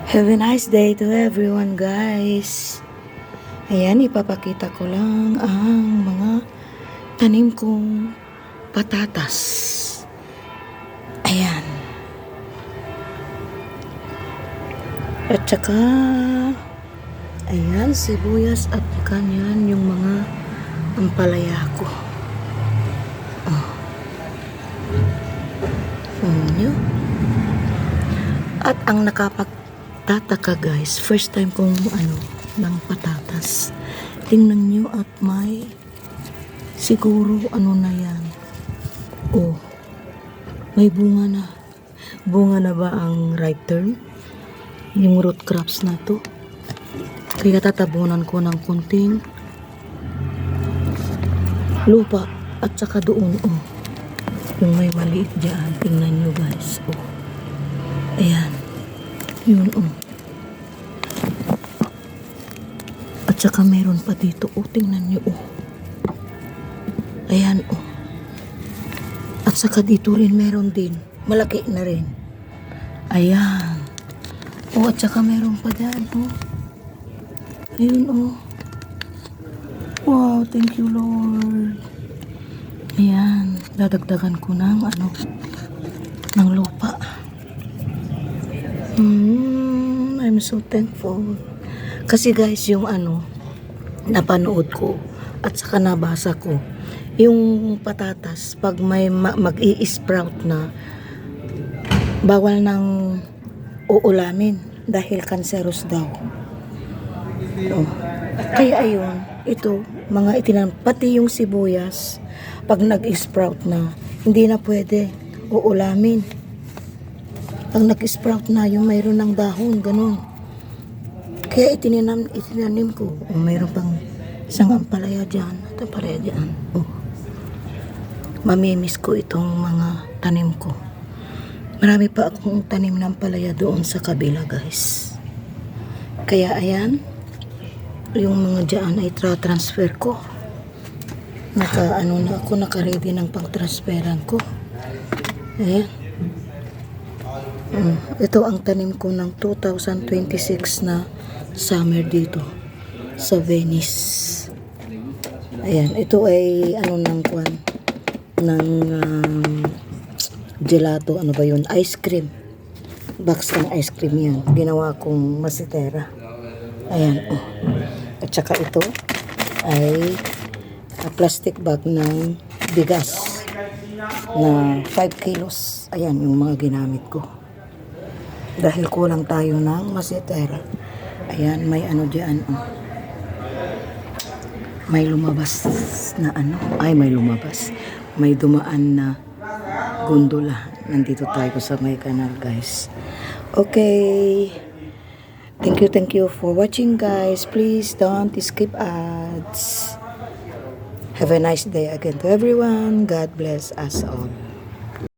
Have a nice day to everyone, guys. Ayan, ipapakita ko lang ang mga tanim kong patatas. Ayan. At saka, ayan, sibuyas at kanyan yung mga ampalaya ko. Nyo. At ang nakapagtataka, guys, first time kong ng patatas. Tingnan nyo at may siguro na yan. Oh, may bunga na. Bunga na ba ang right term? Yung root crops na to. Kaya tatabunan ko ng kunting lupa at saka doon, yung may maliit dyan. Tingnan nyo, guys. Oh, ayan. Yun, At saka meron pa dito. Tingnan nyo, Ayan, At saka dito rin meron din. Malaki na rin. Ayan. At saka meron pa dyan, Ayun, Wow, thank you, Lord. Ayan. Dadagdagan ko ng ng lupa. I'm so thankful. Kasi guys, yung napanood ko at saka nabasa ko, yung patatas, pag may mag-i-sprout na, bawal nang uulamin dahil cancerous daw. Kaya ayun, ito, mga itinanong, pati yung sibuyas, pag nag-sprout na, hindi na pwede uulamin. Pag nag-sprout na, yung mayroon ng dahon, ganun. Kaya itinanim ko. Mayroon pang isang ampalaya dyan. At ampalaya dyan. Mamimiss ko itong mga tanim ko. Marami pa akong tanim ng ampalaya doon sa kabila, guys. Kaya ayan, yung mga dyan ay transfer ko. Na ako, naka-ready ng pang-transferan ko. Ayan. Ito ang tanim ko ng 2026 na summer dito sa Venice. Ayan, ito ay ng gelato, ba yun? Ice cream. Box ng ice cream yan. Ginawa kong masitera. Ayan, At saka ito ay plastic bag ng bigas na 5 kilos. Ayan, yung mga ginamit ko. Dahil kulang tayo ng masitera. Ayan, may dyan, May lumabas na may lumabas. May dumaan na gondola. Nandito tayo sa may kanal, guys. Okay. Thank you for watching, guys. Please don't skip ads. Have a nice day again to everyone. God bless us all.